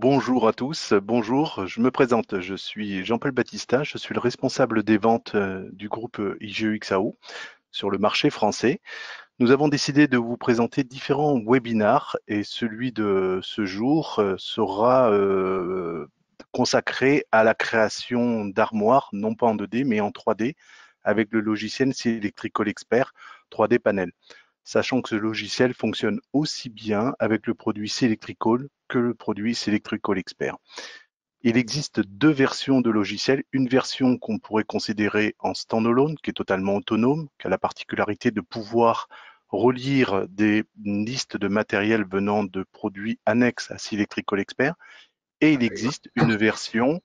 Bonjour à tous, bonjour, je me présente, je suis Jean-Paul Battista, je suis le responsable des ventes du groupe IGEXAO sur le marché français. Nous avons décidé de vous présenter différents webinars et celui de ce jour sera consacré à la création d'armoires, non pas en 2D mais en 3D avec le logiciel Electrical Expert 3D Panel, sachant que ce logiciel fonctionne aussi bien avec le produit Selectrical que le produit Selectrical Expert. Il existe deux versions de logiciel, une version qu'on pourrait considérer en standalone, qui est totalement autonome, qui a la particularité de pouvoir relire des listes de matériel venant de produits annexes à Selectrical Expert, et il existe une version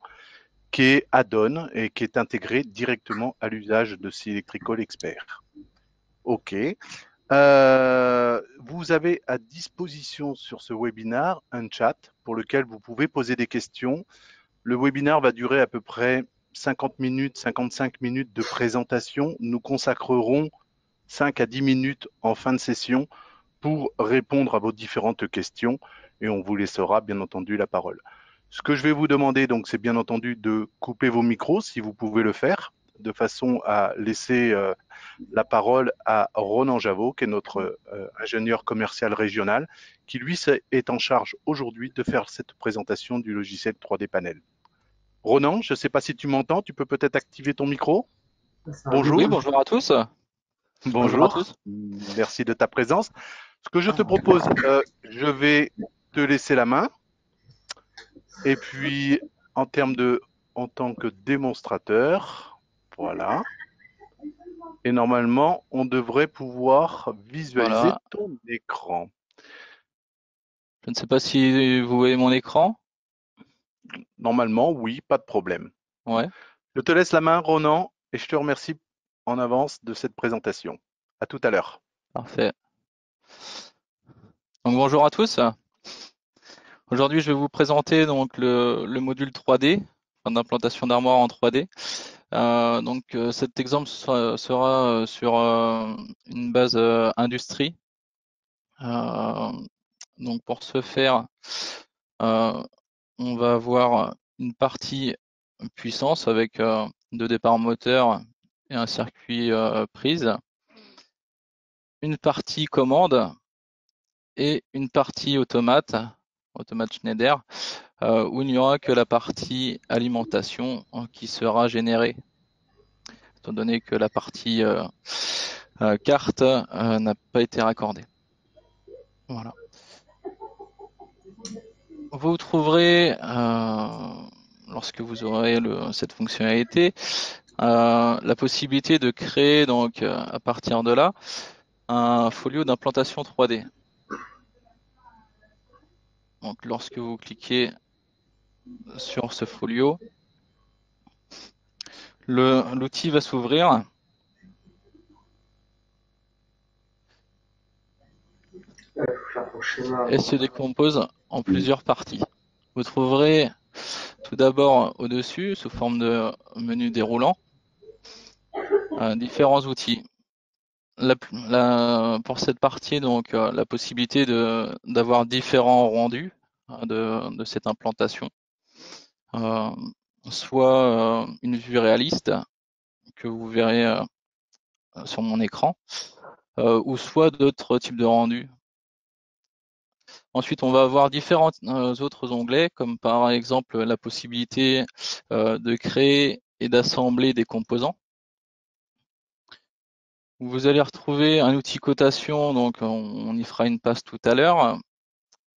qui est add-on et qui est intégrée directement à l'usage de Selectrical Expert. OK. Vous avez à disposition sur ce webinar un chat pour lequel vous pouvez poser des questions. Le webinar va durer à peu près 50 minutes, 55 minutes de présentation. Nous consacrerons 5 à 10 minutes en fin de session pour répondre à vos différentes questions et on vous laissera bien entendu la parole. Ce que je vais vous demander, donc, c'est bien entendu de couper vos micros si vous pouvez le faire, de façon à laisser la parole à Ronan Javot, qui est notre ingénieur commercial régional, qui lui est en charge aujourd'hui de faire cette présentation du logiciel 3D Panel. Ronan, je ne sais pas si tu m'entends, tu peux peut-être activer ton micro. Oui, Bonjour. bonjour à tous. Bonjour à Bonjour, tous. merci de ta présence. Ce que je te propose, je vais te laisser la main et puis en termes de, en tant que démonstrateur, voilà. Et normalement, on devrait pouvoir visualiser Voilà. ton écran. Je ne sais pas si vous voyez mon écran. Normalement, oui, pas de problème. Ouais, Je te laisse la main, Ronan, et je te remercie en avance de cette présentation. À tout à l'heure. parfait. Donc bonjour à tous. Aujourd'hui, je vais vous présenter donc le module 3D, enfin, d'implantation d'armoire en 3D. Cet exemple sera sur une base industrie. Euh, donc pour ce faire, euh, on va avoir une partie puissance avec deux départs moteurs et un circuit prise, une partie commande et une partie automate Schneider, où il n'y aura que la partie alimentation qui sera générée, étant donné que la partie carte n'a pas été raccordée. Voilà. Vous trouverez, lorsque vous aurez cette fonctionnalité, la possibilité de créer donc à partir de là un folio d'implantation 3D. Donc lorsque vous cliquez sur ce folio, l'outil va s'ouvrir et se décompose en plusieurs parties. Vous trouverez tout d'abord au-dessus, sous forme de menu déroulant, différents outils. Pour cette partie, donc, la possibilité d'avoir différents rendus de cette implantation, euh, soit une vue réaliste que vous verrez sur mon écran, ou soit d'autres types de rendus. Ensuite, on va avoir différents autres onglets, comme par exemple la possibilité de créer et d'assembler des composants. Vous allez retrouver un outil cotation, donc on y fera une passe tout à l'heure,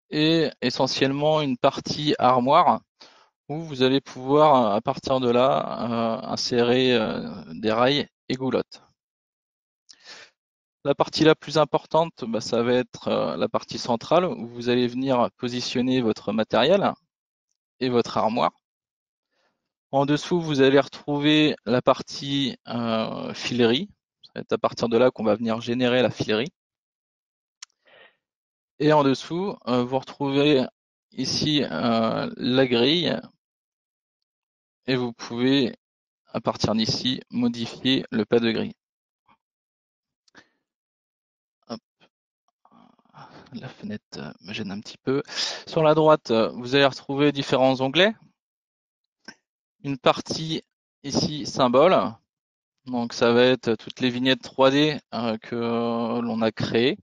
et essentiellement une partie armoire où vous allez pouvoir, à partir de là, insérer des rails et goulottes. La partie la plus importante, ça va être la partie centrale où vous allez venir positionner votre matériel et votre armoire. En dessous, vous allez retrouver la partie filerie. C'est à partir de là qu'on va venir générer la filerie. Et en dessous, vous retrouvez ici la grille et vous pouvez, à partir d'ici, modifier le pas de grille. Hop, La fenêtre me gêne un petit peu. Sur la droite, vous allez retrouver différents onglets. Une partie ici, symbole. Donc ça va être toutes les vignettes 3D que l'on a créées.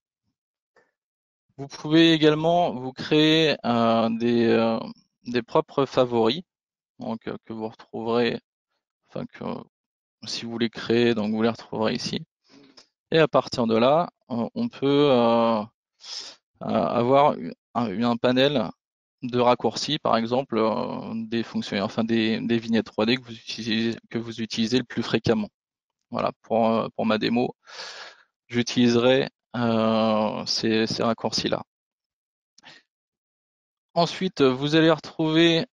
Vous pouvez également vous créer des propres favoris, donc que vous retrouverez, enfin que si vous les créez, donc vous les retrouverez ici. Et à partir de là, on peut avoir un panel de raccourcis, par exemple, des fonctions, enfin des vignettes 3D que vous utilisez le plus fréquemment. Voilà, pour ma démo, j'utiliserai ces raccourcis-là. Ensuite, vous allez retrouver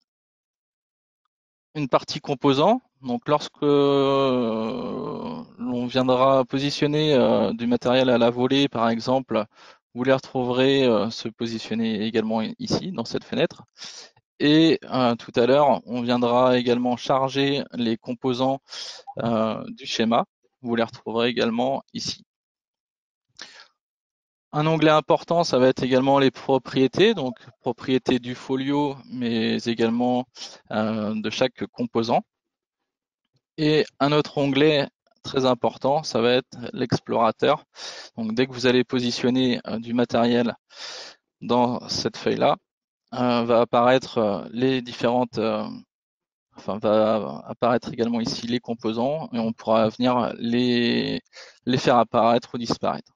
une partie composant. Donc, lorsque l'on viendra positionner du matériel à la volée, par exemple, vous les retrouverez se positionner également ici, dans cette fenêtre. Et tout à l'heure, on viendra également charger les composants du schéma. Vous les retrouverez également ici. Un onglet important, ça va être également les propriétés, donc propriétés du folio, mais également de chaque composant. Et un autre onglet très important, ça va être l'explorateur. Donc dès que vous allez positionner du matériel dans cette feuille-là, va apparaître les différentes, enfin va apparaître également ici les composants et on pourra venir les faire apparaître ou disparaître.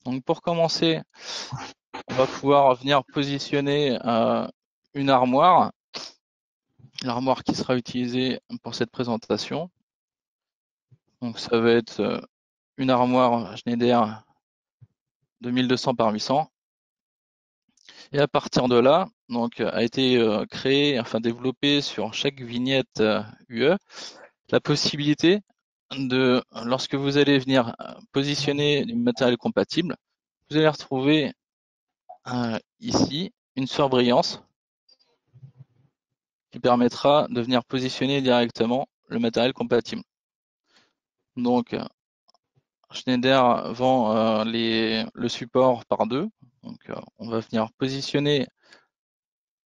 Donc pour commencer, on va pouvoir venir positionner une armoire, l'armoire qui sera utilisée pour cette présentation. Donc ça va être une armoire Schneider de 1200 par 800. Et à partir de là, donc a été créé, enfin développé sur chaque vignette UE, la possibilité de, lorsque vous allez venir positionner du matériel compatible, vous allez retrouver ici une surbrillance qui permettra de venir positionner directement le matériel compatible. Donc Schneider vend le support par deux. Donc on va venir positionner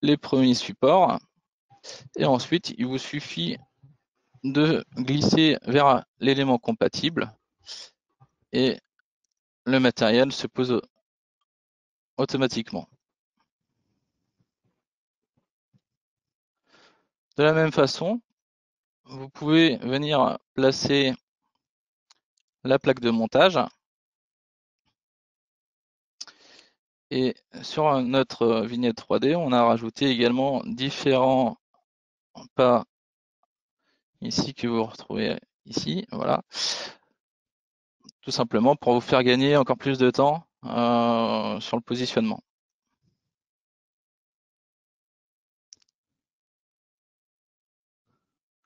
les premiers supports et ensuite il vous suffit de glisser vers l'élément compatible et le matériel se pose automatiquement. De la même façon, vous pouvez venir placer la plaque de montage et sur notre vignette 3D, on a rajouté également différents pas ici que vous retrouvez ici, voilà, tout simplement pour vous faire gagner encore plus de temps sur le positionnement.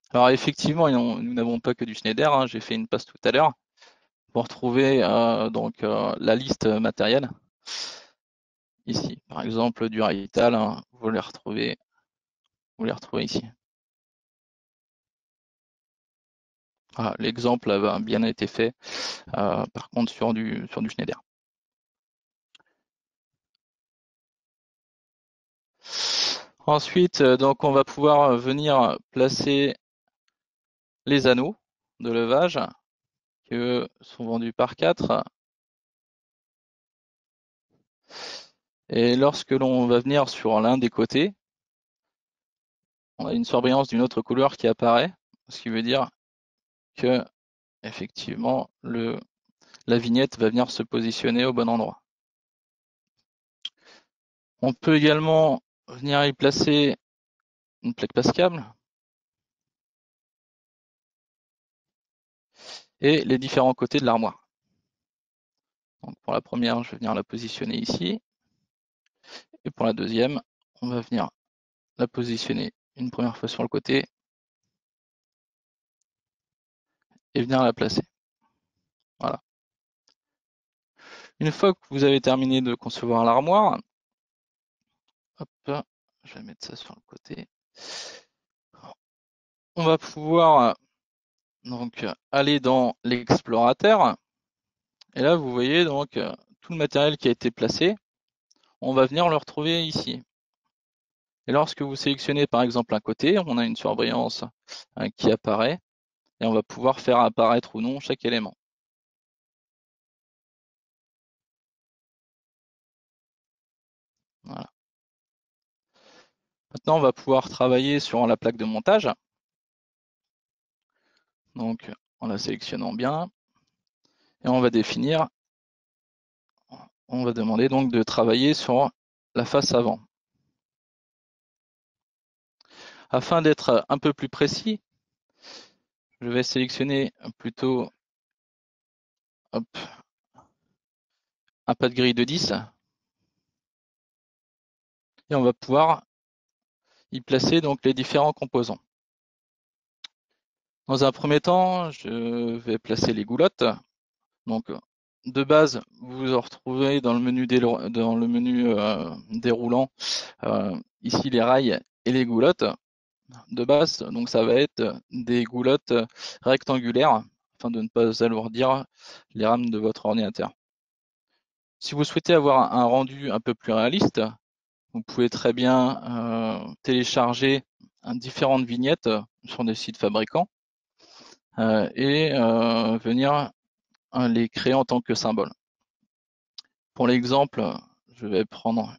Alors effectivement, nous n'avons pas que du Schneider, hein, j'ai fait une passe tout à l'heure pour trouver donc la liste matérielle. Ici, par exemple, du Rital, hein, vous les retrouvez ici. Voilà, l'exemple a bien été fait, par contre sur du Schneider. Ensuite, donc on va pouvoir venir placer les anneaux de levage qui eux, sont vendus par 4. Et lorsque l'on va venir sur l'un des côtés, on a une surbrillance d'une autre couleur qui apparaît, ce qui veut dire que effectivement la vignette va venir se positionner au bon endroit. On peut également venir y placer une plaque passe-câble et les différents côtés de l'armoire. Donc pour la première, je vais venir la positionner ici. Et pour la deuxième, on va venir la positionner une première fois sur le côté et venir la placer. Voilà. Une fois que vous avez terminé de concevoir l'armoire, hop, je vais mettre ça sur le côté. On va pouvoir donc aller dans l'explorateur. Et là, vous voyez donc tout le matériel qui a été placé. On va venir le retrouver ici. Et lorsque vous sélectionnez par exemple un côté, on a une surbrillance qui apparaît et on va pouvoir faire apparaître ou non chaque élément. Voilà. Maintenant, on va pouvoir travailler sur la plaque de montage. Donc, en la sélectionnant bien, et on va définir, on va demander donc de travailler sur la face avant. Afin d'être un peu plus précis, je vais sélectionner plutôt hop, un pas de grille de 10 et on va pouvoir y placer donc les différents composants. Dans un premier temps, je vais placer les goulottes. Donc, de base, vous vous retrouvez dans le menu, déroulant ici les rails et les goulottes. De base, donc ça va être des goulottes rectangulaires afin de ne pas alourdir les rames de votre ordinateur. Si vous souhaitez avoir un rendu un peu plus réaliste, vous pouvez très bien télécharger différentes vignettes sur des sites fabricants et venir les créer en tant que symbole. Pour l'exemple, je vais prendre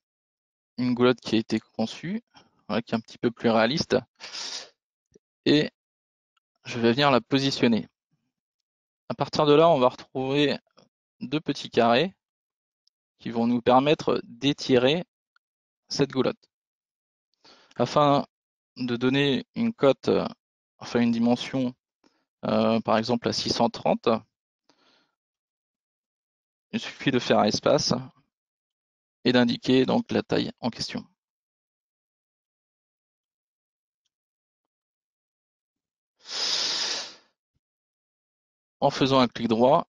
une goulotte qui a été conçue, qui est un petit peu plus réaliste, et je vais venir la positionner. À partir de là, on va retrouver deux petits carrés qui vont nous permettre d'étirer cette goulotte. Afin de donner une cote, enfin une dimension, par exemple à 630, il suffit de faire un espace et d'indiquer donc la taille en question. En faisant un clic droit,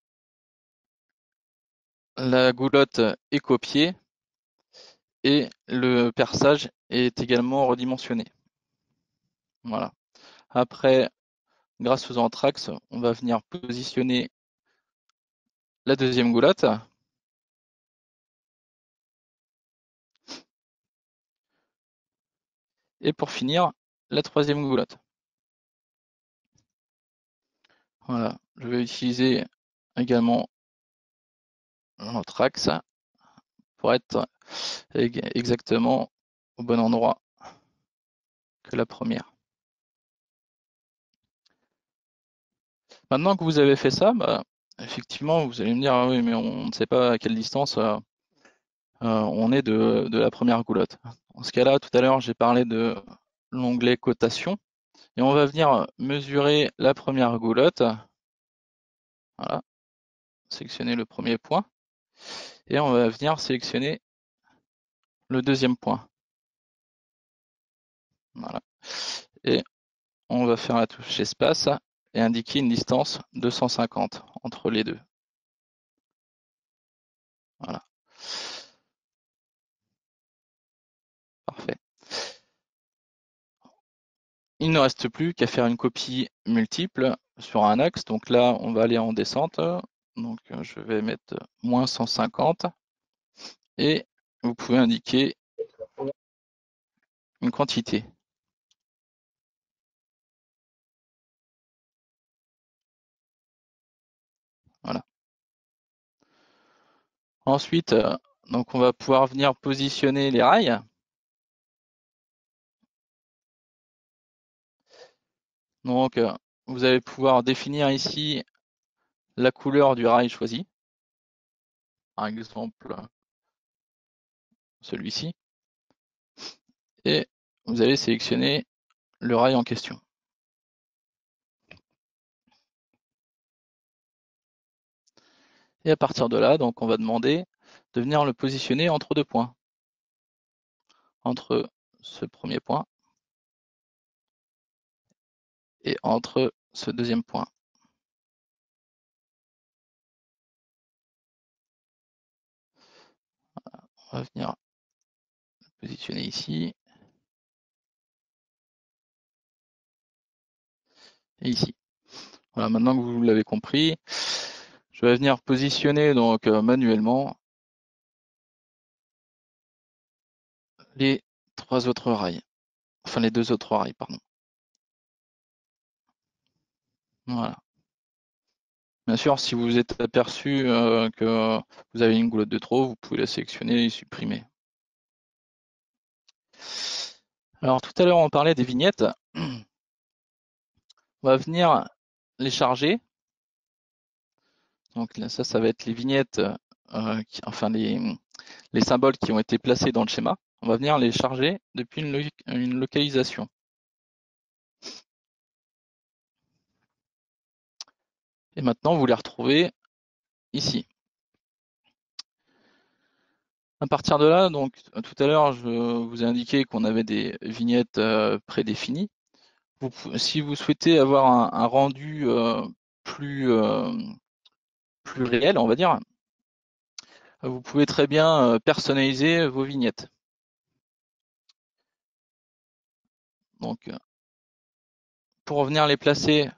la goulotte est copiée et le perçage est également redimensionné. Voilà. Après, grâce aux entraxes, on va venir positionner la deuxième goulotte. Et pour finir, la troisième goulotte. Voilà, je vais utiliser également l'autre axe pour être exactement au bon endroit que la première. Maintenant que vous avez fait ça, effectivement, vous allez me dire, ah oui, mais on ne sait pas à quelle distance on est de la première goulotte. Dans ce cas-là, tout à l'heure, j'ai parlé de l'onglet cotation et on va venir mesurer la première goulotte. Voilà, sélectionner le premier point et on va venir sélectionner le deuxième point. Voilà. Et on va faire la touche espace et indiquer une distance de 150 entre les deux. Voilà. Parfait. Il ne reste plus qu'à faire une copie multiple sur un axe. Donc là, on va aller en descente. Donc je vais mettre moins 150 et vous pouvez indiquer une quantité. Voilà. Ensuite, donc on va pouvoir venir positionner les rails. Donc vous allez pouvoir définir ici la couleur du rail choisi. Par exemple, celui-ci. Et vous allez sélectionner le rail en question. Et à partir de là, donc on va demander de venir le positionner entre deux points. Entre ce premier point et entre ce deuxième point. On va venir le positionner ici et ici. Voilà, maintenant que vous l'avez compris, je vais venir positionner donc manuellement les trois autres rails, enfin les deux autres rails, pardon. Voilà. Bien sûr, si vous vous êtes aperçu que vous avez une goulotte de trop, vous pouvez la sélectionner et supprimer. Alors tout à l'heure, on parlait des vignettes. On va venir les charger. Donc là, ça va être les vignettes, enfin les symboles qui ont été placés dans le schéma. On va venir les charger depuis une localisation. Et maintenant, vous les retrouvez ici. À partir de là, donc tout à l'heure, je vous ai indiqué qu'on avait des vignettes prédéfinies. Si vous souhaitez avoir un rendu plus, plus réel, on va dire, vous pouvez très bien personnaliser vos vignettes. Donc, pour venir les placer,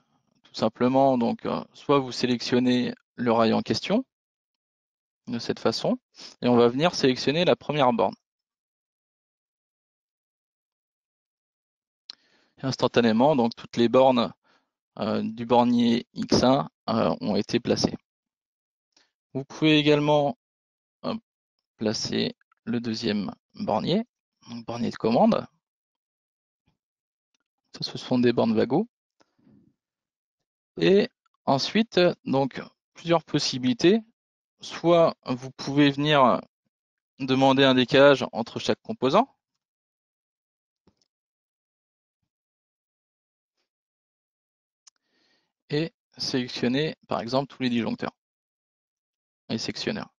tout simplement, donc, soit vous sélectionnez le rail en question, de cette façon, et on va venir sélectionner la première borne. Et instantanément, donc toutes les bornes du bornier X1 ont été placées. Vous pouvez également placer le deuxième bornier, donc bornier de commande. Ça, ce sont des bornes Vago. Et ensuite, donc, plusieurs possibilités. Soit vous pouvez venir demander un décalage entre chaque composant. Et sélectionner, par exemple, tous les disjoncteurs et sectionneurs.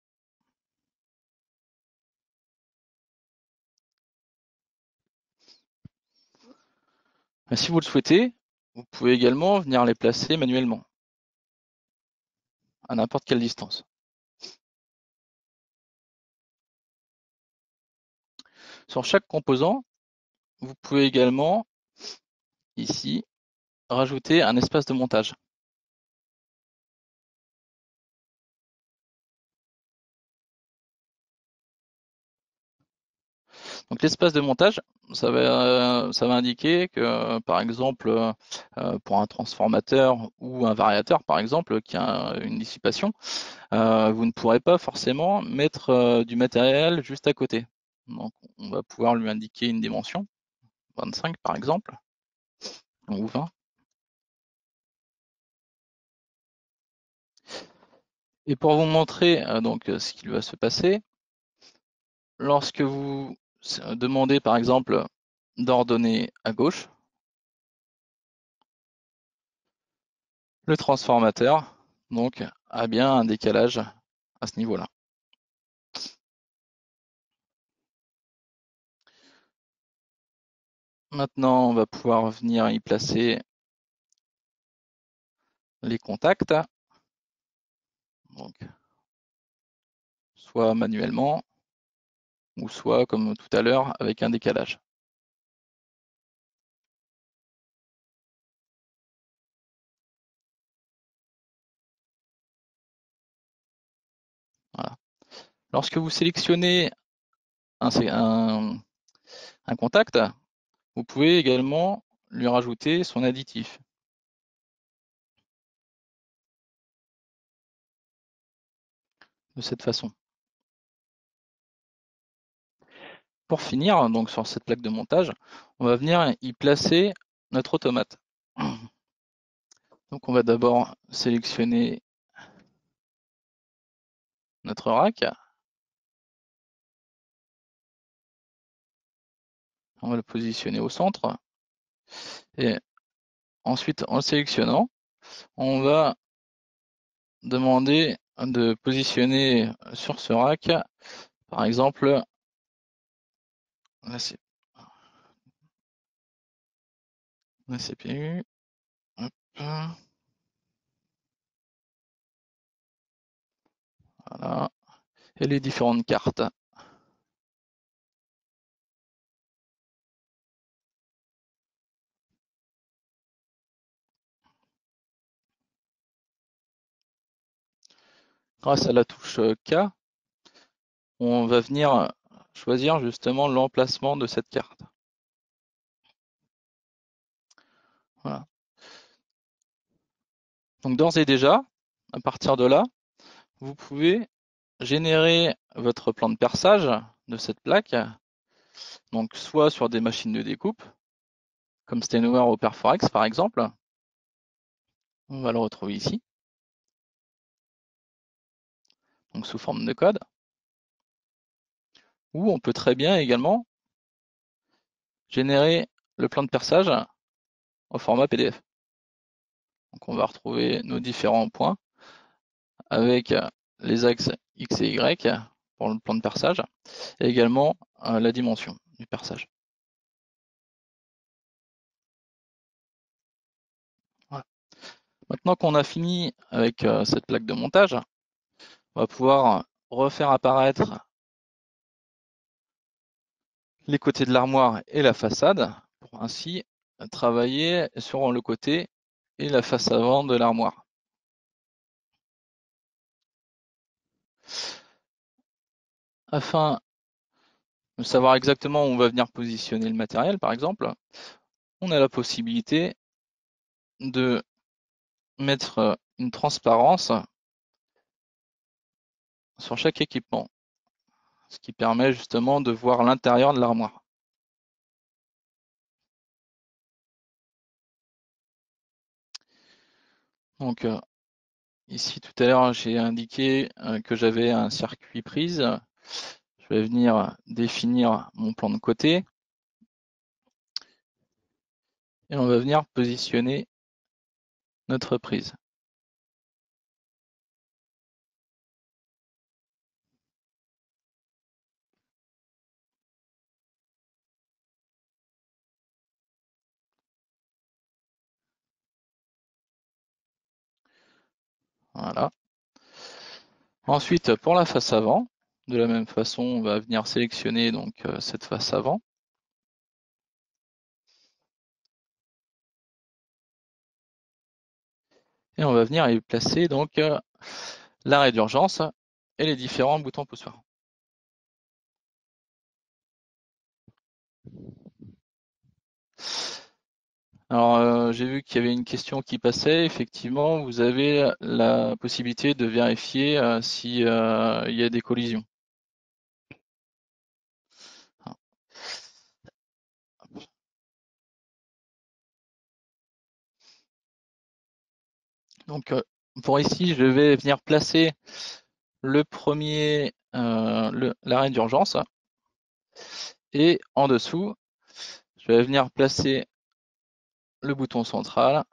Si vous le souhaitez, vous pouvez également venir les placer manuellement, à n'importe quelle distance. Sur chaque composant, vous pouvez également, ici, rajouter un espace de montage. Donc l'espace de montage, ça va indiquer que, par exemple, pour un transformateur ou un variateur, par exemple, qui a une dissipation, vous ne pourrez pas forcément mettre du matériel juste à côté. Donc on va pouvoir lui indiquer une dimension, 25 par exemple, ou 20. Et pour vous montrer donc ce qui va se passer, lorsque vous demandez par exemple d'ordonner à gauche, le transformateur donc a bien un décalage à ce niveau-là. Maintenant, on va pouvoir venir y placer les contacts, donc soit manuellement ou soit comme tout à l'heure avec un décalage. Voilà. Lorsque vous sélectionnez un contact, vous pouvez également lui rajouter son additif. De cette façon. Pour finir, donc sur cette plaque de montage, on va venir y placer notre automate. Donc on va d'abord sélectionner notre rack. On va le positionner au centre. Et ensuite, en le sélectionnant, on va demander de positionner sur ce rack, par exemple, la CPU. Hop. Voilà. Et les différentes cartes. grâce à la touche K, on va venir choisir justement l'emplacement de cette carte. Voilà. Donc d'ores et déjà, à partir de là, vous pouvez générer votre plan de perçage de cette plaque, donc soit sur des machines de découpe, comme Stainware ou Perforex par exemple. On va le retrouver ici, donc sous forme de code. Ou on peut très bien également générer le plan de perçage au format PDF. Donc on va retrouver nos différents points avec les axes X et Y pour le plan de perçage et également la dimension du perçage. Voilà. Maintenant qu'on a fini avec cette plaque de montage, on va pouvoir refaire apparaître les côtés de l'armoire et la façade pour ainsi travailler sur le côté et la face avant de l'armoire. Afin de savoir exactement où on va venir positionner le matériel, par exemple, on a la possibilité de mettre une transparence sur chaque équipement, ce qui permet justement de voir l'intérieur de l'armoire. Donc ici tout à l'heure j'ai indiqué que j'avais un circuit prise. Je vais venir définir mon plan de côté et on va venir positionner notre prise. Voilà. Ensuite, pour la face avant, de la même façon, on va venir sélectionner donc cette face avant. Et on va venir y placer donc l'arrêt d'urgence et les différents boutons poussoirs. Alors, j'ai vu qu'il y avait une question qui passait. Effectivement, vous avez la possibilité de vérifier si il y a des collisions. Donc, pour ici, je vais venir placer le premier, l'arrêt d'urgence. Et en dessous, je vais venir placer le bouton central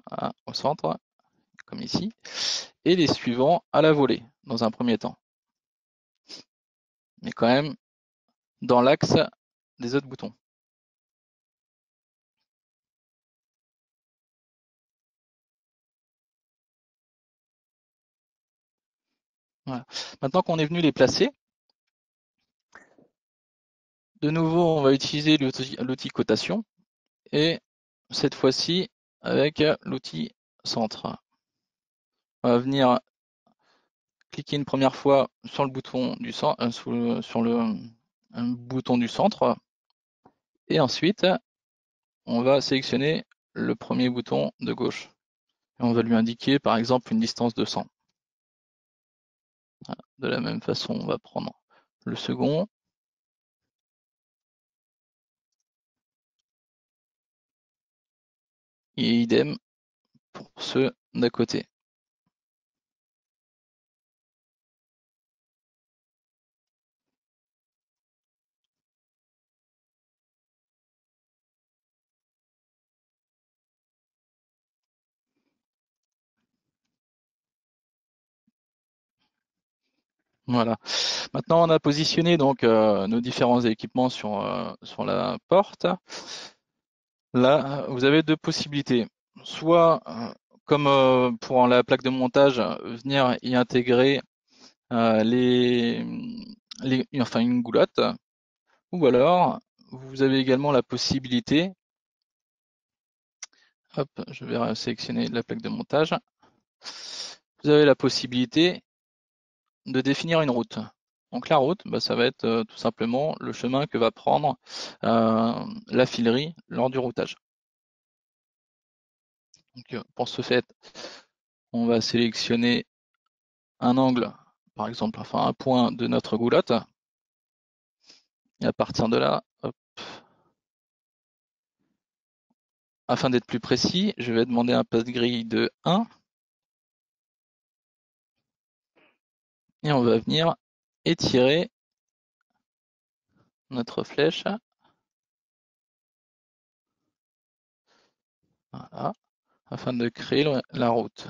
voilà, au centre, comme ici, et les suivants à la volée, dans un premier temps. Mais quand même dans l'axe des autres boutons. Voilà. Maintenant qu'on est venu les placer, de nouveau, on va utiliser l'outil cotation et cette fois-ci avec l'outil centre. On va venir cliquer une première fois sur le bouton du centre, sur le bouton du centre et ensuite on va sélectionner le premier bouton de gauche. Et on va lui indiquer par exemple une distance de 100. Voilà. De la même façon, on va prendre le second. Et idem pour ceux d'à côté. Voilà. Maintenant, on a positionné donc nos différents équipements sur la porte. Là, vous avez deux possibilités. Soit, comme pour la plaque de montage, venir y intégrer enfin une goulotte, ou alors vous avez également la possibilité, hop, je vais sélectionner la plaque de montage, vous avez la possibilité de définir une route. Donc la route, ça va être tout simplement le chemin que va prendre la filerie lors du routage. Donc, pour ce fait, on va sélectionner un angle, par exemple, enfin un point de notre goulotte. Et à partir de là, hop, afin d'être plus précis, je vais demander un passe-grille de 1. Et on va venir étirer notre flèche. Voilà, afin de créer la route.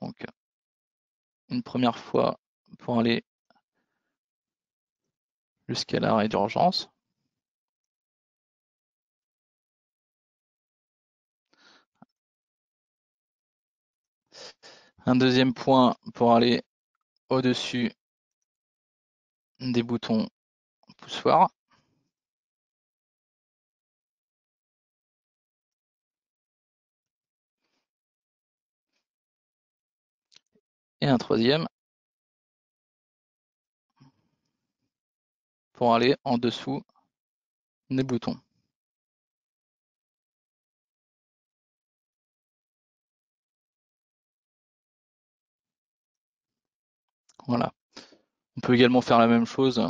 Donc, une première fois pour aller jusqu'à l'arrêt d'urgence. Un deuxième point pour aller au-dessus des boutons poussoirs. Et un troisième pour aller en dessous des boutons. Voilà. On peut également faire la même chose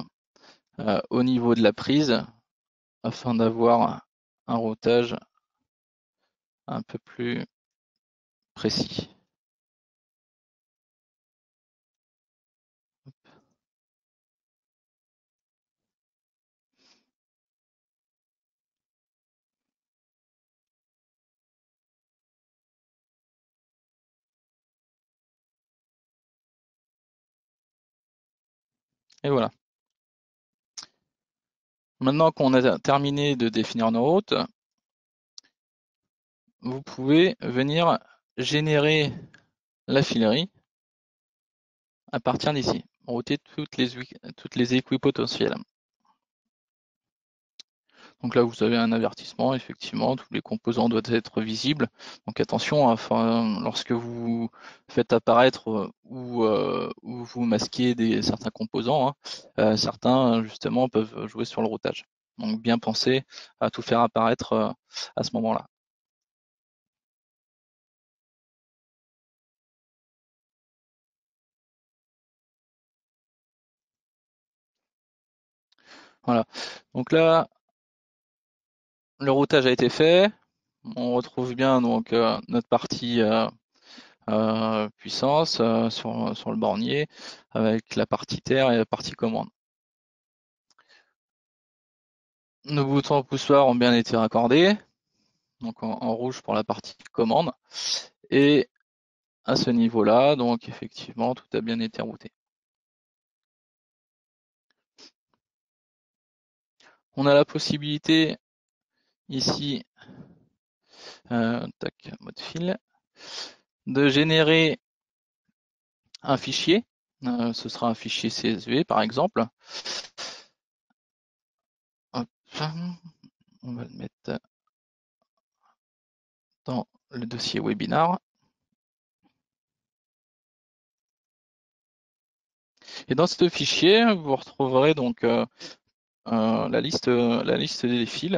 au niveau de la prise afin d'avoir un routage un peu plus précis. Et voilà. Maintenant qu'on a terminé de définir nos routes, vous pouvez venir générer la filerie à partir d'ici, router toutes les équipotentielles. Donc là, vous avez un avertissement, effectivement, tous les composants doivent être visibles. Donc attention, enfin, lorsque vous faites apparaître ou vous masquez certains composants, certains justement peuvent jouer sur le routage. Donc bien penser à tout faire apparaître à ce moment-là. Voilà. Donc là, le routage a été fait. On retrouve bien donc notre partie puissance sur le bornier avec la partie terre et la partie commande. Nos boutons poussoirs ont bien été raccordés, donc en rouge pour la partie commande. Et à ce niveau-là, donc effectivement, tout a bien été routé. On a la possibilité ici, tac, mode fil, de générer un fichier. Ce sera un fichier CSV par exemple. Hop, on va le mettre dans le dossier webinar. Et dans ce fichier, vous retrouverez donc la liste des fils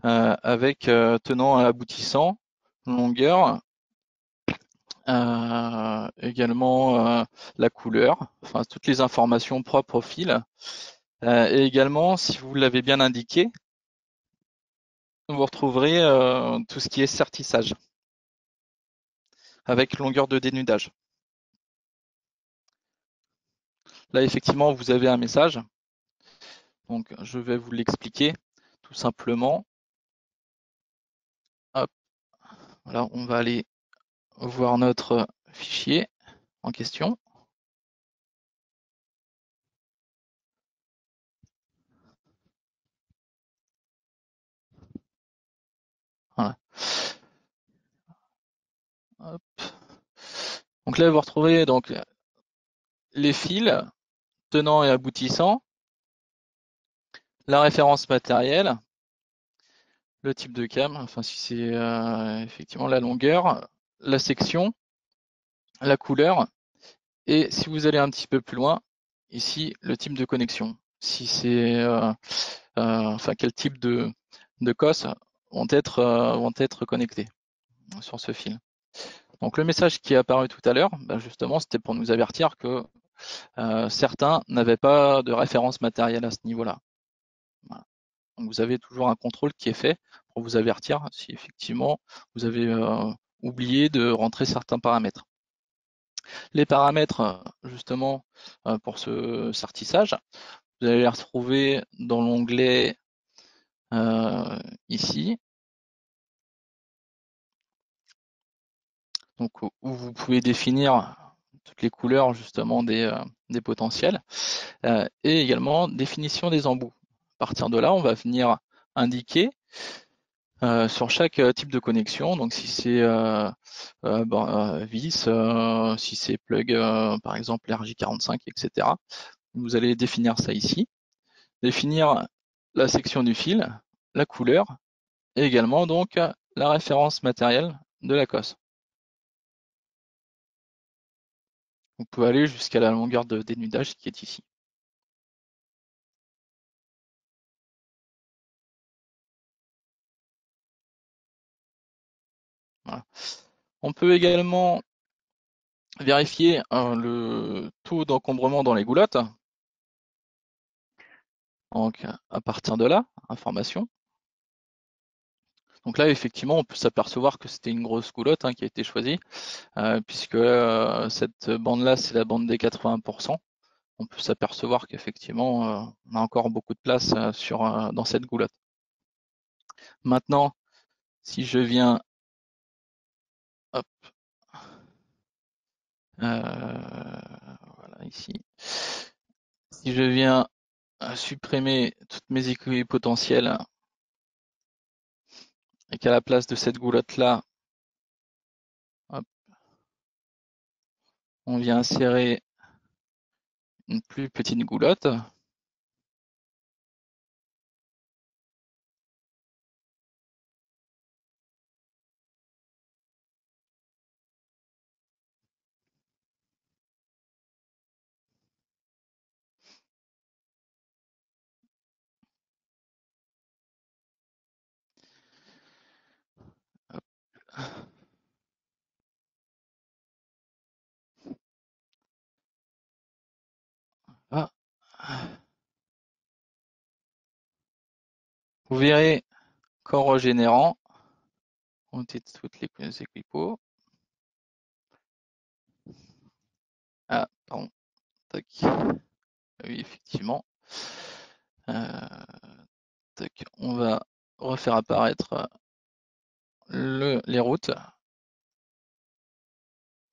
avec tenant et aboutissant, longueur, également la couleur, enfin toutes les informations propres au fil. Et également, si vous l'avez bien indiqué, vous retrouverez tout ce qui est sertissage avec longueur de dénudage. Là, effectivement, vous avez un message. Donc, je vais vous l'expliquer tout simplement. Hop. Alors, on va aller voir notre fichier en question. Voilà. Hop. Donc là, vous retrouvez donc les fils tenants et aboutissants, la référence matérielle, le type de cam, enfin si c'est effectivement la longueur, la section, la couleur, et si vous allez un petit peu plus loin, ici le type de connexion. Si c'est enfin quel type de COS vont être connectés sur ce fil. Donc le message qui est apparu tout à l'heure, justement, c'était pour nous avertir que certains n'avaient pas de référence matérielle à ce niveau-là. Voilà. Donc vous avez toujours un contrôle qui est fait pour vous avertir si effectivement vous avez oublié de rentrer certains paramètres. Les paramètres, justement, pour ce certissage, vous allez les retrouver dans l'onglet ici. Donc, où vous pouvez définir toutes les couleurs justement des potentiels et également définition des embouts. À partir de là, on va venir indiquer sur chaque type de connexion, donc si c'est vis, si c'est plug par exemple RJ45, etc. Vous allez définir ça ici, définir la section du fil, la couleur et également donc la référence matérielle de la COS. Vous pouvez aller jusqu'à la longueur de dénudage qui est ici. Voilà. On peut également vérifier le taux d'encombrement dans les goulottes. Donc à partir de là, information. Donc là, effectivement, on peut s'apercevoir que c'était une grosse goulotte qui a été choisie, puisque cette bande-là, c'est la bande des 80%. On peut s'apercevoir qu'effectivement, on a encore beaucoup de place dans cette goulotte. Maintenant, si je viens, hop, voilà ici, si je viens supprimer toutes mes équipes potentielles et qu'à la place de cette goulotte-là, on vient insérer une plus petite goulotte. Ah. Vous verrez qu'en régénérant, on teste toutes les équipos. Ah, pardon. Tac. Oui, effectivement. Tac. On va refaire apparaître les routes.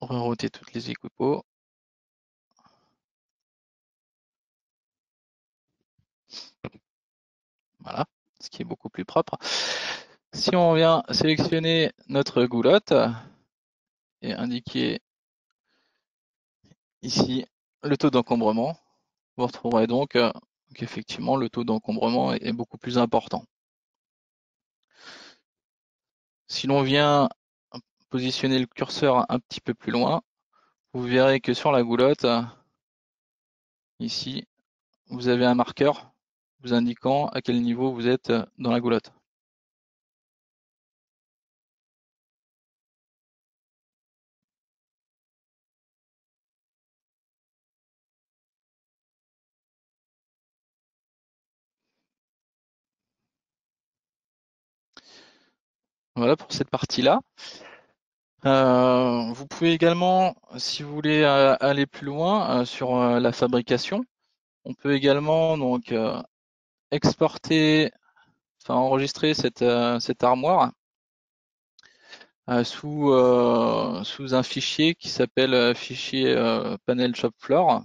Rerouter toutes les équipos. Voilà, ce qui est beaucoup plus propre. Si on vient sélectionner notre goulotte et indiquer ici le taux d'encombrement, vous retrouverez donc qu'effectivement le taux d'encombrement est beaucoup plus important. Si l'on vient positionner le curseur un petit peu plus loin, vous verrez que sur la goulotte, ici, vous avez un marqueur vous indiquant à quel niveau vous êtes dans la goulotte. Voilà pour cette partie-là. Vous pouvez également, si vous voulez aller plus loin sur la fabrication, on peut également donc enregistrer cette armoire sous un fichier qui s'appelle fichier panel shop floor.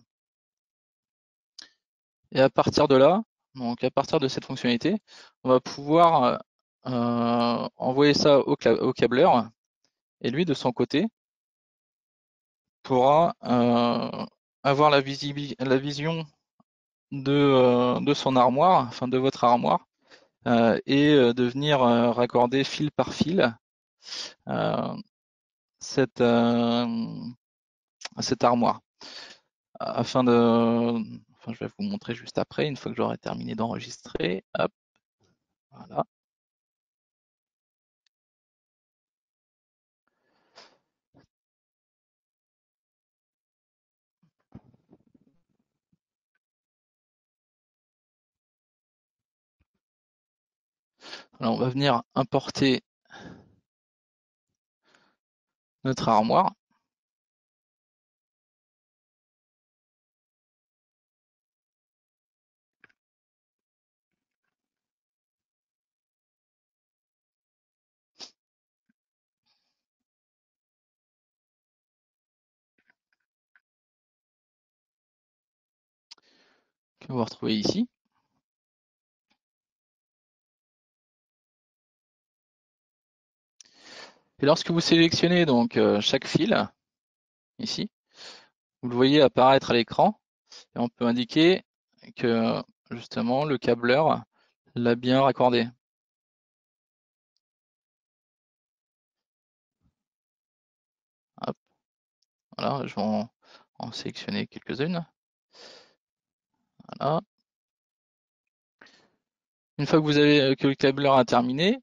Et à partir de là, donc à partir de cette fonctionnalité, on va pouvoir envoyer ça au câbleur et lui de son côté pourra avoir la vision de son armoire, enfin de votre armoire, et de venir raccorder fil par fil euh, cette, cette armoire. Afin de, enfin, je vais vous montrer juste après, une fois que j'aurai terminé d'enregistrer. Hop, voilà. Alors, on va venir importer notre armoire. Que vous retrouvez ici. Et lorsque vous sélectionnez donc chaque fil, ici, vous le voyez apparaître à l'écran, et on peut indiquer que justement le câbleur l'a bien raccordé. Hop, voilà, je vais en sélectionner quelques-unes. Voilà. Une fois que vous avez que le câbleur a terminé,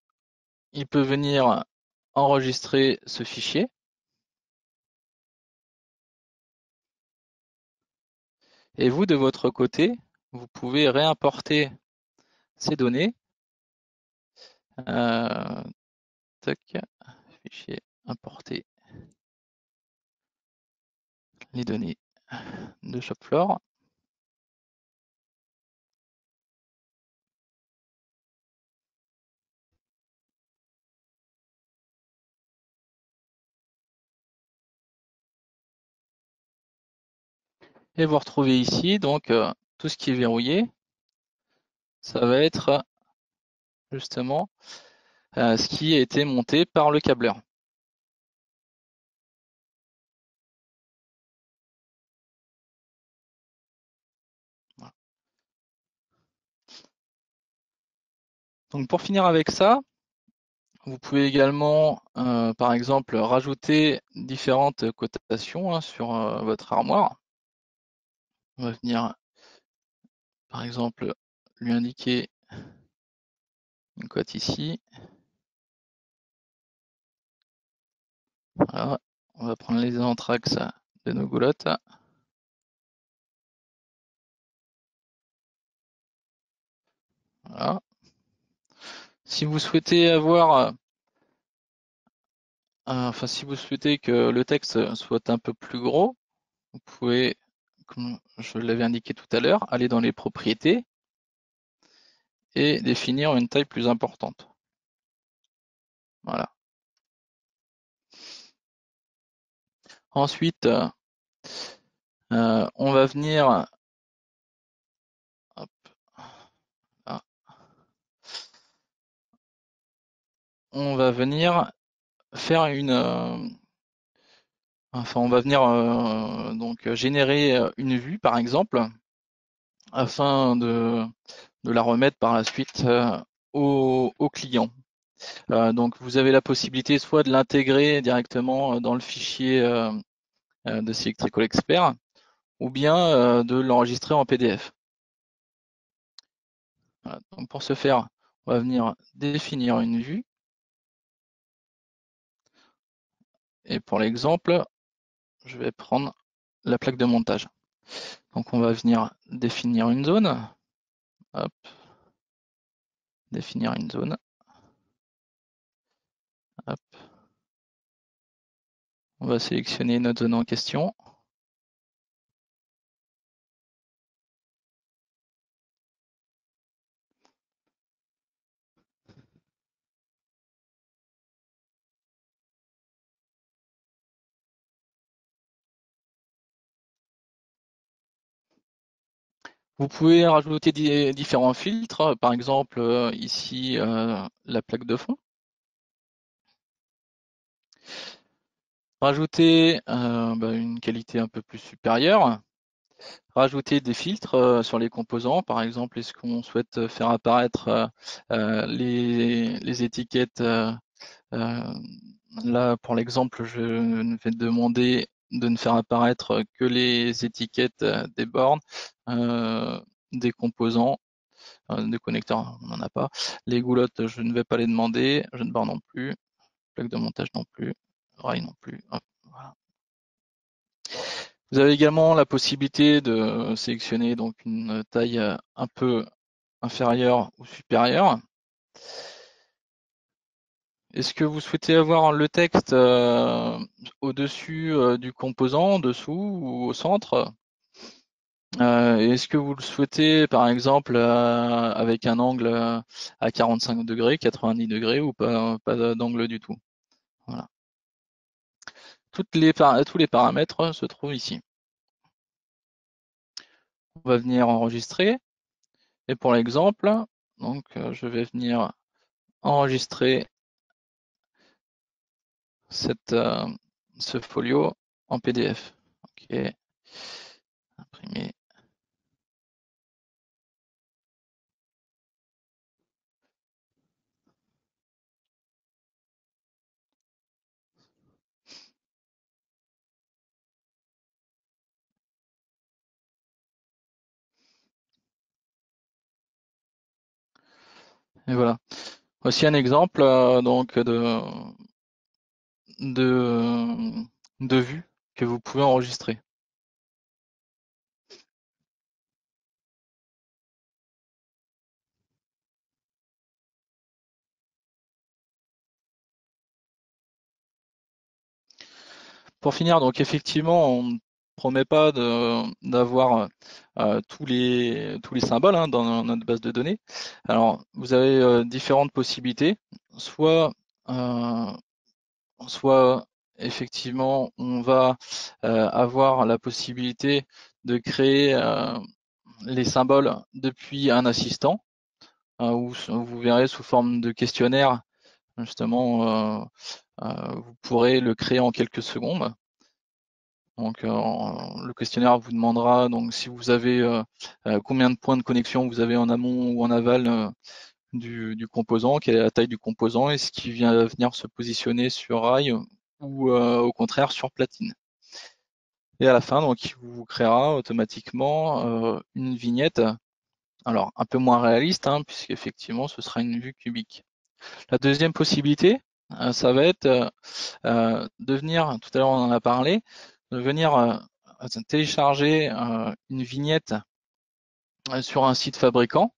il peut venir enregistrer ce fichier. Et vous, de votre côté, vous pouvez réimporter ces données. Tac, fichier importer les données de ShopFloor. Et vous retrouvez ici donc tout ce qui est verrouillé. Ça va être justement ce qui a été monté par le câbleur. Voilà. Donc pour finir avec ça, vous pouvez également, par exemple, rajouter différentes cotations sur votre armoire. On va venir, par exemple, lui indiquer une cote ici. Voilà. On va prendre les anthrax de nos goulottes. Voilà. Si vous souhaitez avoir, enfin si vous souhaitez que le texte soit un peu plus gros, vous pouvez, comme je l'avais indiqué tout à l'heure, aller dans les propriétés et définir une taille plus importante. Voilà. Ensuite, on va venir, hop, là, on va venir faire une, enfin on va venir donc générer une vue par exemple, afin de la remettre par la suite au client. Donc vous avez la possibilité soit de l'intégrer directement dans le fichier de Selectrical Expert, ou bien de l'enregistrer en PDF. Voilà. Donc pour ce faire, on va venir définir une vue. Et pour l'exemple, je vais prendre la plaque de montage. Donc on va venir définir une zone. Hop. Définir une zone. Hop. On va sélectionner notre zone en question. Vous pouvez rajouter différents filtres, par exemple ici la plaque de fond. Rajouter une qualité un peu plus supérieure. rajouter des filtres sur les composants. Par exemple, est-ce qu'on souhaite faire apparaître les étiquettes là, pour l'exemple, je vais demander de ne faire apparaître que les étiquettes des bornes, des composants, des connecteurs, on n'en a pas. Les goulottes, je ne vais pas les demander, jeune barre non plus, plaque de montage non plus, rail non plus. Hop, voilà. Vous avez également la possibilité de sélectionner donc une taille un peu inférieure ou supérieure. Est-ce que vous souhaitez avoir le texte au-dessus du composant, en dessous ou au centre? Est-ce que vous le souhaitez, par exemple, avec un angle à 45 degrés, 90 degrés ou pas d'angle du tout? Voilà. Tous les paramètres se trouvent ici. On va venir enregistrer. Et pour l'exemple, donc je vais venir enregistrer ce folio en PDF. Ok, imprimer. Et voilà. Voici un exemple donc de, de vue que vous pouvez enregistrer. Pour finir, donc effectivement, on ne promet pas d'avoir tous les symboles dans notre base de données. Alors, vous avez différentes possibilités. Soit, euh, soit effectivement, on va avoir la possibilité de créer les symboles depuis un assistant, où vous verrez sous forme de questionnaire, justement, vous pourrez le créer en quelques secondes. Donc, le questionnaire vous demandera donc si vous avez combien de points de connexion vous avez en amont ou en aval du composant, quelle est la taille du composant, est-ce qu'il vient venir se positionner sur rail ou au contraire sur platine. Et à la fin, donc, il vous créera automatiquement une vignette, alors un peu moins réaliste, puisqu'effectivement, ce sera une vue cubique. La deuxième possibilité, ça va être de venir, tout à l'heure on en a parlé, de venir télécharger une vignette sur un site fabricant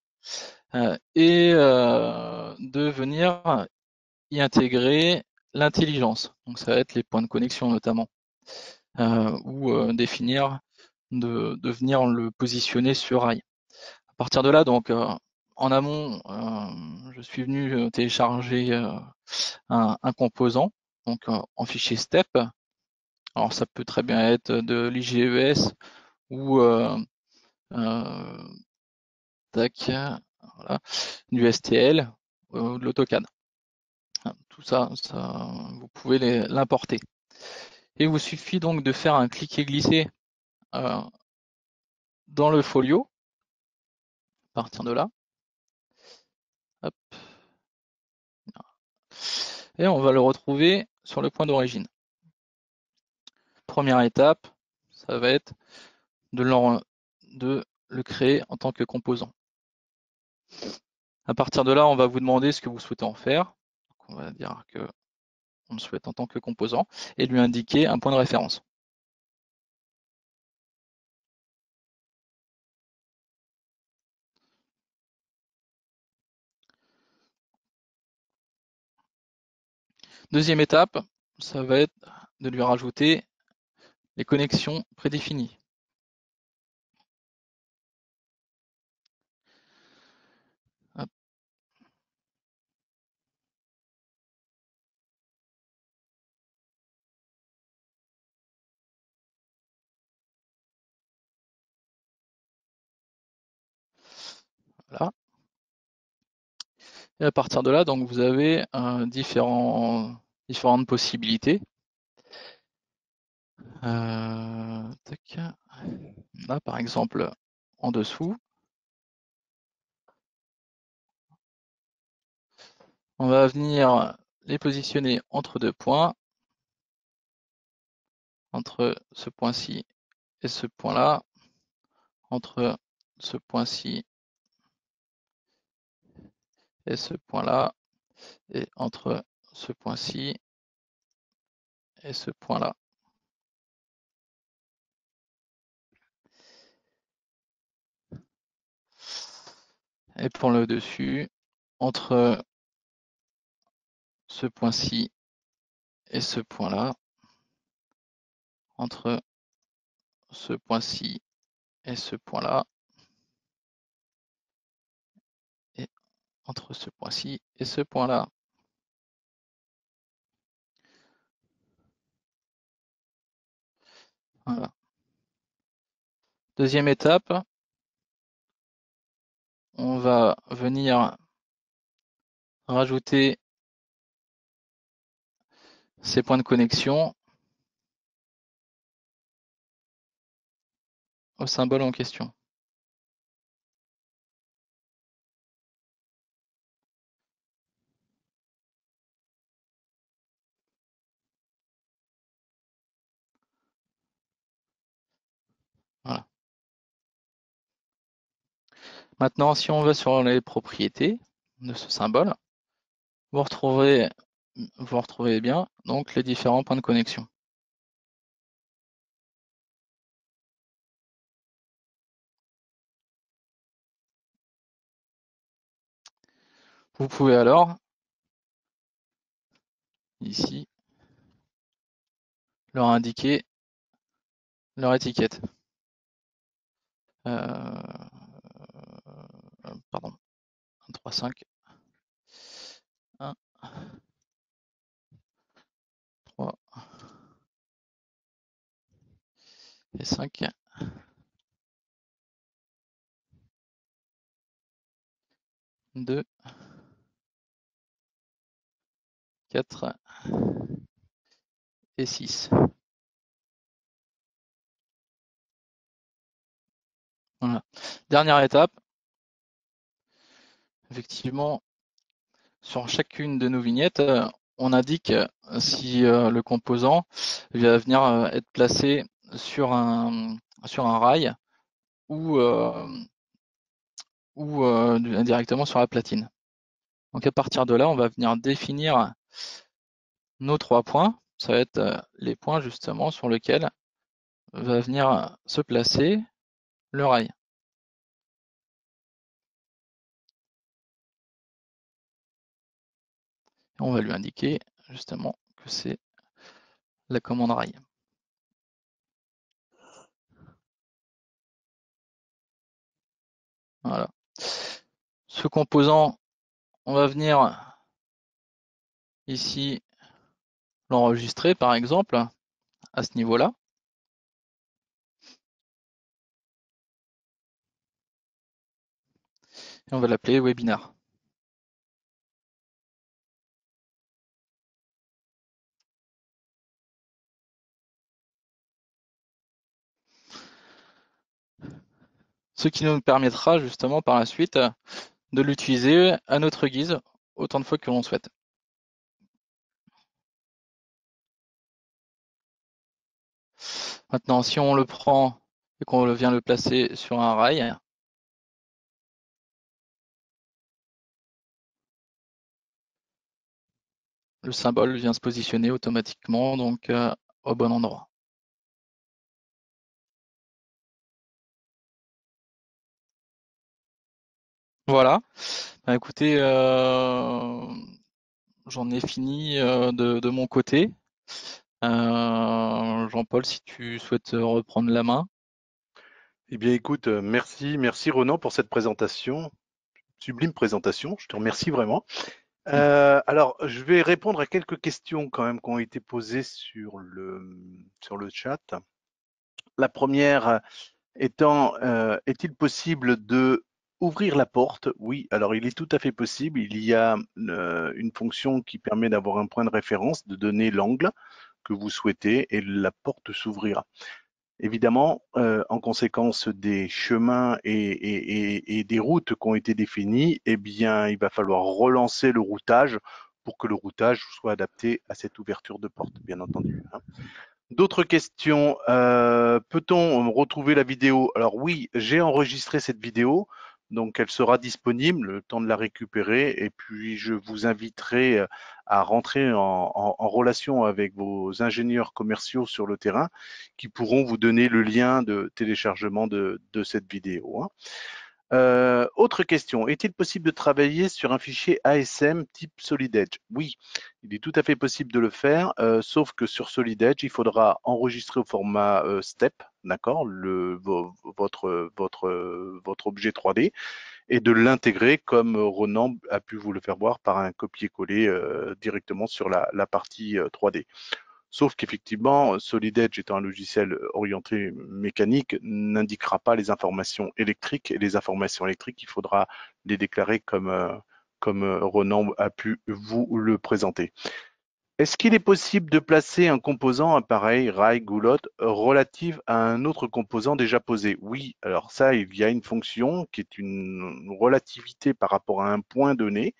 et de venir y intégrer l'intelligence. Donc ça va être les points de connexion notamment, ou définir de venir le positionner sur rail. À partir de là, donc en amont, je suis venu télécharger un composant, donc en fichier step. Alors ça peut très bien être de l'IGES ou tac, voilà, du STL ou de l'AutoCAD. Tout ça, vous pouvez l'importer. Et il vous suffit donc de faire un cliquer-glisser dans le folio, à partir de là. Hop. Et on va le retrouver sur le point d'origine. Première étape, ça va être de le créer en tant que composant. À partir de là, on va vous demander ce que vous souhaitez en faire. Donc on va dire que on le souhaite en tant que composant et lui indiquer un point de référence. Deuxième étape, ça va être de lui rajouter les connexions prédéfinies. Hop. Voilà. Et à partir de là, donc vous avez différentes possibilités. Tac. là par exemple en dessous. On va venir les positionner entre deux points, entre ce point-ci et ce point-là, entre ce point-ci et ce point-là, et entre ce point-ci et ce point-là. Et pour le dessus, entre ce point-ci et ce point-là, entre ce point-ci et ce point-là, et entre ce point-ci et ce point-là. Voilà. Deuxième étape, on va venir rajouter ces points de connexion au symbole en question. Voilà. Maintenant, si on va sur les propriétés de ce symbole, vous retrouverez bien donc les différents points de connexion. Vous pouvez alors, ici, leur indiquer leur étiquette. Pardon, 1, 3, 5, 1, 3 et 5. 2, 4 et 6. Voilà. Dernière étape, effectivement, sur chacune de nos vignettes, on indique si le composant va venir être placé sur un rail ou directement sur la platine. Donc à partir de là, on va venir définir nos 3 points. Ça va être les points justement sur lesquels va venir se placer le rail. Et on va lui indiquer justement que c'est la commande rail. Voilà. Ce composant, on va venir ici l'enregistrer par exemple à ce niveau-là. Et on va l'appeler webinar. Ce qui nous permettra justement par la suite de l'utiliser à notre guise autant de fois que l'on souhaite. Maintenant, si on le prend et qu'on vient le placer sur un rail, le symbole vient se positionner automatiquement donc au bon endroit. Voilà. Bah, écoutez, j'en ai fini de mon côté. Jean-Paul, si tu souhaites reprendre la main. Eh bien, écoute, merci Ronan pour cette présentation, sublime présentation. Je te remercie vraiment. Alors, je vais répondre à quelques questions quand même qui ont été posées sur le chat. La première étant, est-il possible de ouvrir la porte? Oui, alors il est tout à fait possible. Il y a une fonction qui permet d'avoir un point de référence, de donner l'angle que vous souhaitez et la porte s'ouvrira. Évidemment, en conséquence des chemins et des routes qui ont été définies, eh bien, il va falloir relancer le routage pour que le routage soit adapté à cette ouverture de porte, bien entendu, hein. D'autres questions. Peut-on retrouver la vidéo? Alors oui, j'ai enregistré cette vidéo, donc elle sera disponible, le temps de la récupérer, et puis je vous inviterai à rentrer en relation avec vos ingénieurs commerciaux sur le terrain qui pourront vous donner le lien de téléchargement de cette vidéo, hein. Autre question, est-il possible de travailler sur un fichier ASM type Solid Edge? Oui, il est tout à fait possible de le faire, sauf que sur Solid Edge, il faudra enregistrer au format STEP, d'accord, votre objet 3D, et de l'intégrer comme Ronan a pu vous le faire voir par un copier-coller directement sur la partie 3D. Sauf qu'effectivement, Solid Edge étant un logiciel orienté mécanique, n'indiquera pas les informations électriques. Et les informations électriques, il faudra les déclarer comme Ronan a pu vous le présenter. Est-ce qu'il est possible de placer un composant, appareil, rail, goulotte, relative à un autre composant déjà posé? Oui, alors ça, il y a une fonction qui est une relativité par rapport à un point donné.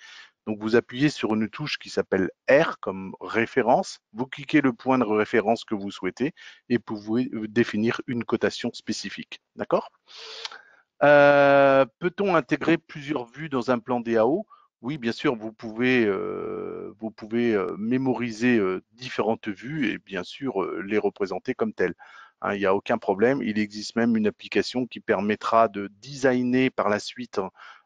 Donc vous appuyez sur une touche qui s'appelle R comme référence, vous cliquez le point de référence que vous souhaitez et vous pouvez définir une cotation spécifique. D'accord? Peut-on intégrer plusieurs vues dans un plan DAO? Oui, bien sûr, vous pouvez mémoriser différentes vues et bien sûr les représenter comme telles, hein. Il n'y a aucun problème. Il existe même une application qui permettra de designer par la suite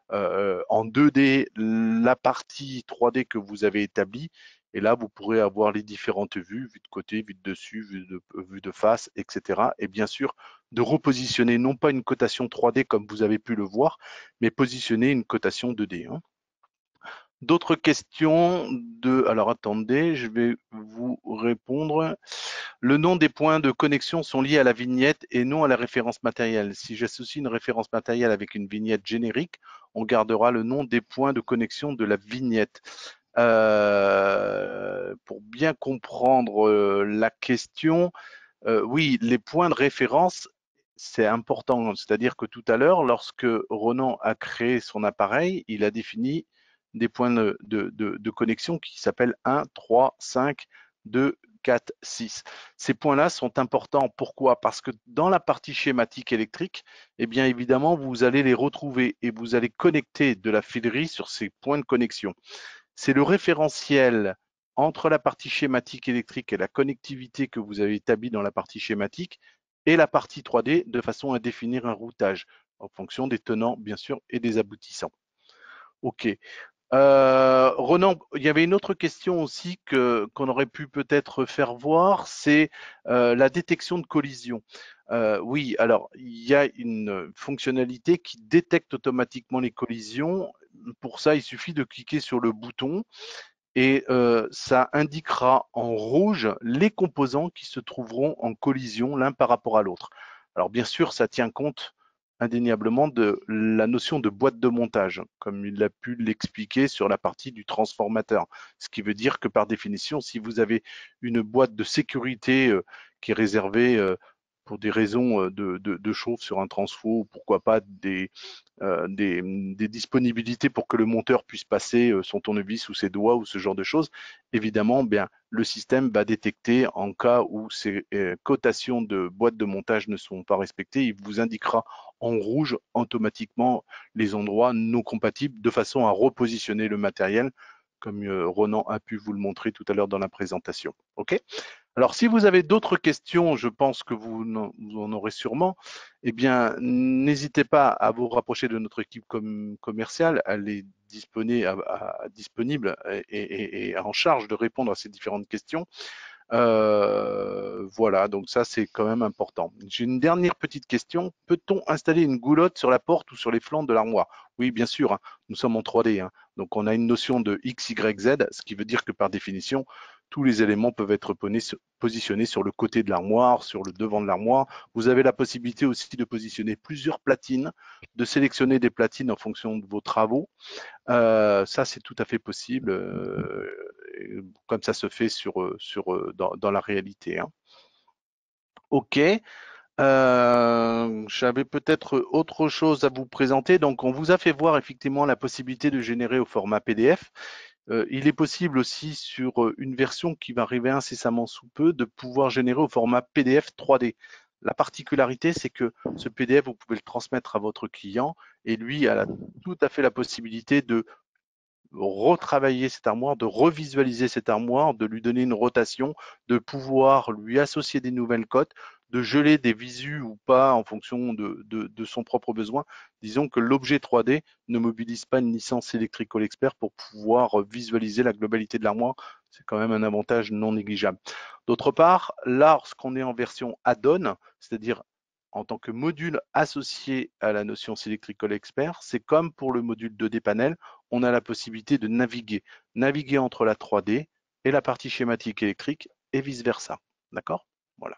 en 2D la partie 3D que vous avez établie. Et là, vous pourrez avoir les différentes vues, vue de côté, vue de dessus, vue de face, etc. Et bien sûr, de repositionner non pas une cotation 3D comme vous avez pu le voir, mais positionner une cotation 2D, hein. D'autres questions Alors attendez, je vais vous répondre. Le nom des points de connexion sont liés à la vignette et non à la référence matérielle. Si j'associe une référence matérielle avec une vignette générique, on gardera le nom des points de connexion de la vignette. Pour bien comprendre la question, oui, les points de référence, c'est important. C'est-à-dire que tout à l'heure, lorsque Ronan a créé son appareil, il a défini des points de connexion qui s'appellent 1, 3, 5, 2, 4, 6. Ces points-là sont importants. Pourquoi? Parce que dans la partie schématique électrique, eh bien évidemment, vous allez les retrouver et vous allez connecter de la filerie sur ces points de connexion. C'est le référentiel entre la partie schématique électrique et la connectivité que vous avez établie dans la partie schématique et la partie 3D de façon à définir un routage en fonction des tenants, bien sûr, et des aboutissants. OK. Ronan, il y avait une autre question aussi qu'on aurait pu peut-être faire voir, c'est la détection de collision. Oui, alors il y a une fonctionnalité qui détecte automatiquement les collisions. Pour ça, il suffit de cliquer sur le bouton et ça indiquera en rouge les composants qui se trouveront en collision l'un par rapport à l'autre. Alors bien sûr, ça tient compte indéniablement de la notion de boîte de montage, comme il a pu l'expliquer sur la partie du transformateur. Ce qui veut dire que par définition, si vous avez une boîte de sécurité qui est réservée pour des raisons de chauffe sur un transfo, ou pourquoi pas des disponibilités pour que le monteur puisse passer son tournevis ou ses doigts ou ce genre de choses, évidemment, bien, le système va détecter en cas où ces cotations de boîte de montage ne sont pas respectées, il vous indiquera en rouge automatiquement les endroits non compatibles de façon à repositionner le matériel comme Ronan a pu vous le montrer tout à l'heure dans la présentation. OK? Alors, si vous avez d'autres questions, je pense que vous en aurez sûrement, eh bien, n'hésitez pas à vous rapprocher de notre équipe commerciale. Elle est disponible et en charge de répondre à ces différentes questions. Voilà, donc ça, c'est quand même important. J'ai une dernière petite question. Peut-on installer une goulotte sur la porte ou sur les flancs de l'armoire? Oui, bien sûr, hein, nous sommes en 3D, hein, donc on a une notion de X, Y, Z, ce qui veut dire que par définition, tous les éléments peuvent être positionnés sur le côté de l'armoire, sur le devant de l'armoire. Vous avez la possibilité aussi de positionner plusieurs platines, de sélectionner des platines en fonction de vos travaux. Ça, c'est tout à fait possible, comme ça se fait dans la réalité, hein. OK. J'avais peut-être autre chose à vous présenter. Donc, on vous a fait voir effectivement la possibilité de générer au format PDF. Il est possible aussi sur une version qui va arriver incessamment sous peu de pouvoir générer au format PDF 3D. La particularité, c'est que ce PDF, vous pouvez le transmettre à votre client et lui a tout à fait la possibilité de retravailler cette armoire, de revisualiser cette armoire, de lui donner une rotation, de pouvoir lui associer des nouvelles cotes, de geler des visus ou pas en fonction de son propre besoin. Disons que l'objet 3D ne mobilise pas une licence Electrical Expert pour pouvoir visualiser la globalité de l'armoire. C'est quand même un avantage non négligeable. D'autre part, lorsqu'on est en version add-on, c'est-à-dire en tant que module associé à la notion Electrical Expert, c'est comme pour le module 2D panel, on a la possibilité de naviguer entre la 3D et la partie schématique électrique et vice-versa. D'accord? Voilà.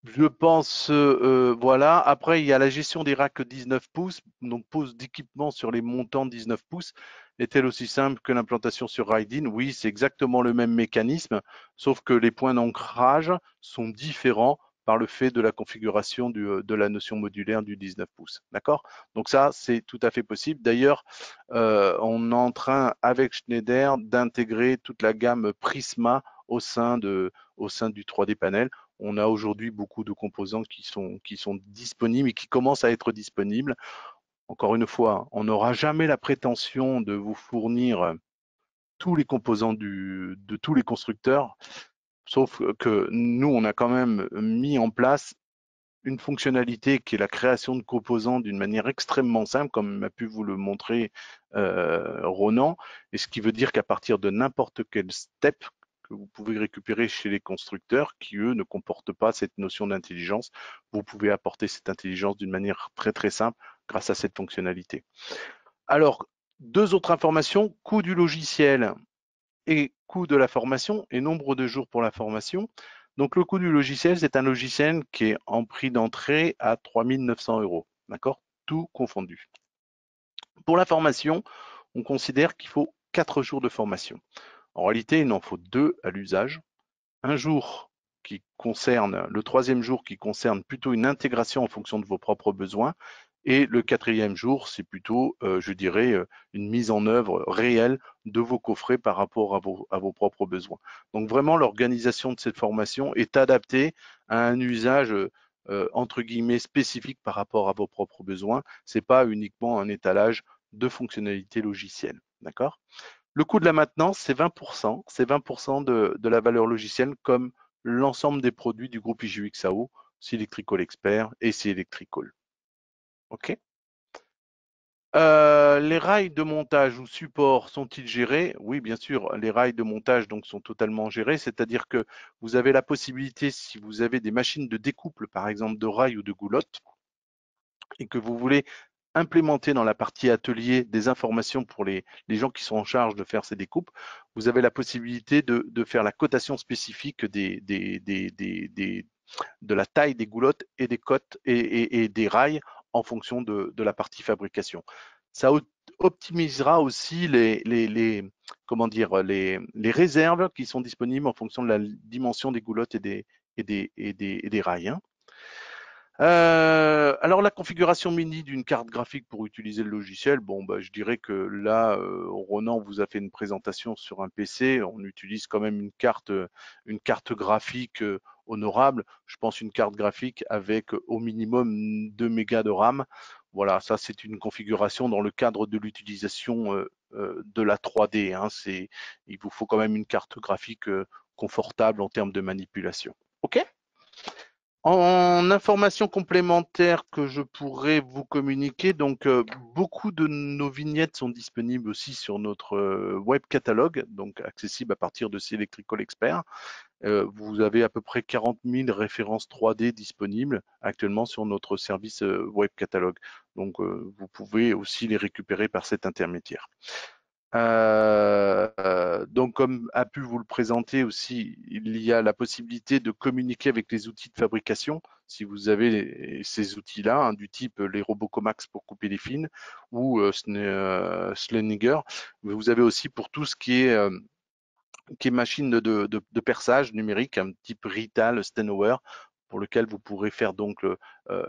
Je pense, voilà. Après, il y a la gestion des racks 19 pouces, donc pose d'équipement sur les montants 19 pouces. Est-elle aussi simple que l'implantation sur Raidin? Oui, c'est exactement le même mécanisme, sauf que les points d'ancrage sont différents par le fait de la configuration de la notion modulaire du 19 pouces. D'accord? Donc ça, c'est tout à fait possible. D'ailleurs, on est en train, avec Schneider, d'intégrer toute la gamme Prisma au sein du 3D panel. On a aujourd'hui beaucoup de composants qui sont disponibles et qui commencent à être disponibles. Encore une fois, on n'aura jamais la prétention de vous fournir tous les composants de tous les constructeurs, sauf que nous, on a quand même mis en place une fonctionnalité qui est la création de composants d'une manière extrêmement simple, comme m'a pu vous le montrer Ronan, et ce qui veut dire qu'à partir de n'importe quel step que vous pouvez récupérer chez les constructeurs, qui eux ne comportent pas cette notion d'intelligence, vous pouvez apporter cette intelligence d'une manière très très simple grâce à cette fonctionnalité. Alors, deux autres informations, coût du logiciel et coût de la formation et nombre de jours pour la formation. Donc le coût du logiciel, c'est un logiciel qui est en prix d'entrée à 3 900 €, d'accord? Tout confondu. Pour la formation, on considère qu'il faut 4 jours de formation. En réalité, il en faut 2 à l'usage. Un jour qui concerne, le troisième jour qui concerne plutôt une intégration en fonction de vos propres besoins. Et le quatrième jour, c'est plutôt, je dirais, une mise en œuvre réelle de vos coffrets par rapport à vos propres besoins. Donc vraiment, l'organisation de cette formation est adaptée à un usage entre guillemets spécifique par rapport à vos propres besoins. C'est pas uniquement un étalage de fonctionnalités logicielles. D'accord? Le coût de la maintenance, c'est 20%. C'est 20% de la valeur logicielle comme l'ensemble des produits du groupe IGUXAO, Electrical Expert et Electrical. OK. Les rails de montage ou support sont-ils gérés? Oui, bien sûr, les rails de montage donc sont totalement gérés, c'est-à-dire que vous avez la possibilité, si vous avez des machines de découple, par exemple de rails ou de goulottes, et que vous voulez implémenter dans la partie atelier des informations pour les gens qui sont en charge de faire ces découpes, vous avez la possibilité de faire la cotation spécifique de la taille des goulottes et des cotes et des rails en fonction de la partie fabrication. Ça optimisera aussi comment dire, les réserves qui sont disponibles en fonction de la dimension des goulottes et des rails. Hein. Alors la configuration mini d'une carte graphique pour utiliser le logiciel, bon bah je dirais que là, Ronan vous a fait une présentation sur un PC, on utilise quand même une carte graphique honorable. Je pense une carte graphique avec au minimum 2 mégas de RAM. Voilà, ça c'est une configuration dans le cadre de l'utilisation de la 3D. Hein. Il vous faut quand même une carte graphique confortable en termes de manipulation. OK? En information complémentaire que je pourrais vous communiquer, donc beaucoup de nos vignettes sont disponibles aussi sur notre web catalogue, donc accessible à partir de Electrical Expert. Vous avez à peu près 40 000 références 3D disponibles actuellement sur notre service web catalogue. Donc vous pouvez aussi les récupérer par cet intermédiaire. Donc, comme a pu vous le présenter aussi, il y a la possibilité de communiquer avec les outils de fabrication. Si vous avez ces outils-là, hein, du type les robots Comax pour couper les fils ou Sleniger, vous avez aussi pour tout ce qui est machine de perçage numérique, un type Rital, Stenauer, pour lequel vous pourrez faire donc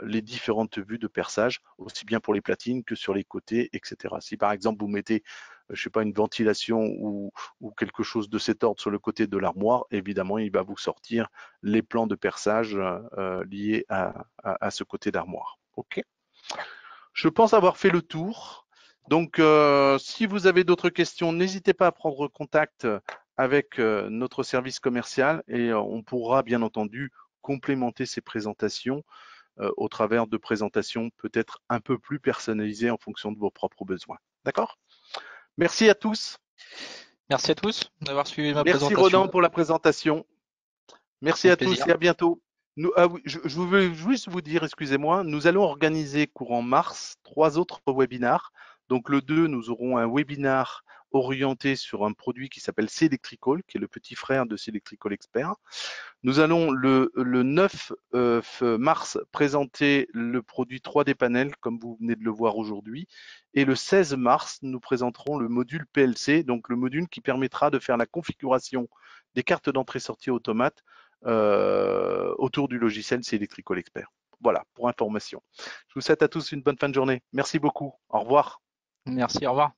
les différentes vues de perçage, aussi bien pour les platines que sur les côtés, etc. Si par exemple vous mettez, je sais pas, une ventilation ou quelque chose de cet ordre sur le côté de l'armoire, évidemment, il va vous sortir les plans de perçage liés à ce côté d'armoire. Ok. Je pense avoir fait le tour. Donc, si vous avez d'autres questions, n'hésitez pas à prendre contact avec notre service commercial et on pourra bien entendu complémenter ces présentations au travers de présentations peut-être un peu plus personnalisées en fonction de vos propres besoins. D'accord? Merci à tous. Merci à tous d'avoir suivi ma Merci présentation. Ronan pour la présentation. Merci Avec à tous plaisir. et à bientôt. Oui, je veux juste vous dire, excusez-moi, nous allons organiser courant mars 3 autres webinars. Donc le 2, nous aurons un webinar orienté sur un produit qui s'appelle Selectrical, qui est le petit frère de Selectrical Expert. Nous allons le 9 mars présenter le produit 3D Panel, comme vous venez de le voir aujourd'hui. Et le 16 mars, nous présenterons le module PLC, donc le module qui permettra de faire la configuration des cartes d'entrée-sortie automates autour du logiciel Selectrical Expert. Voilà, pour information. Je vous souhaite à tous une bonne fin de journée. Merci beaucoup. Au revoir. Merci, au revoir.